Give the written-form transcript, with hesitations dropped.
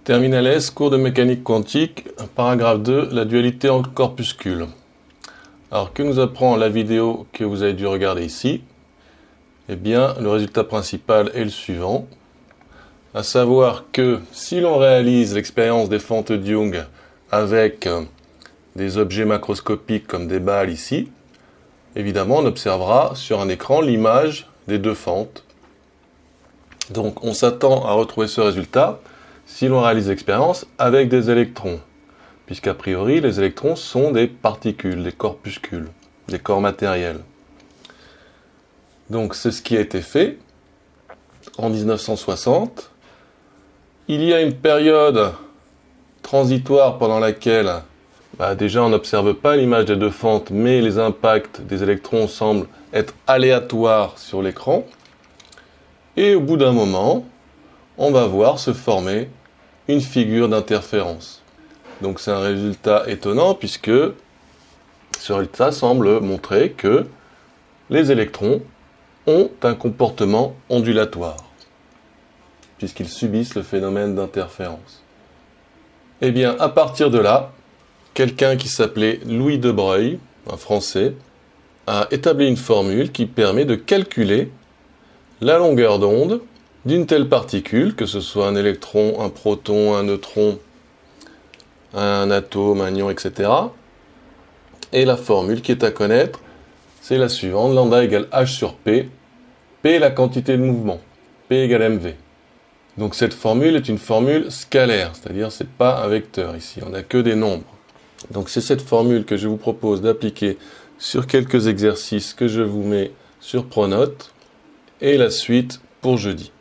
Terminal S, cours de mécanique quantique, paragraphe 2, la dualité en corpuscules. Alors, que nous apprend la vidéo que vous avez dû regarder ici? Eh bien, le résultat principal est le suivant, à savoir que si l'on réalise l'expérience des fentes de Young avec des objets macroscopiques comme des balles ici, évidemment, on observera sur un écran l'image des deux fentes. Donc, on s'attend à retrouver ce résultat si l'on réalise l'expérience avec des électrons, puisqu'a priori, les électrons sont des particules, des corpuscules, des corps matériels. Donc, c'est ce qui a été fait en 1960. Il y a une période transitoire pendant laquelle, déjà, on n'observe pas l'image des deux fentes, mais les impacts des électrons semblent être aléatoires sur l'écran. Et au bout d'un moment, on va voir se former une figure d'interférence. Donc c'est un résultat étonnant puisque ce résultat semble montrer que les électrons ont un comportement ondulatoire, puisqu'ils subissent le phénomène d'interférence. Eh bien, à partir de là, quelqu'un qui s'appelait Louis de Broglie, un Français, a établi une formule qui permet de calculer la longueur d'onde d'une telle particule, que ce soit un électron, un proton, un neutron, un atome, un ion, etc. Et la formule qui est à connaître, c'est la suivante, lambda égale h sur p, p est la quantité de mouvement, p égale mv. Donc cette formule est une formule scalaire, c'est-à-dire c'est pas un vecteur ici, on n'a que des nombres. Donc c'est cette formule que je vous propose d'appliquer sur quelques exercices que je vous mets sur Pronote, et la suite pour jeudi.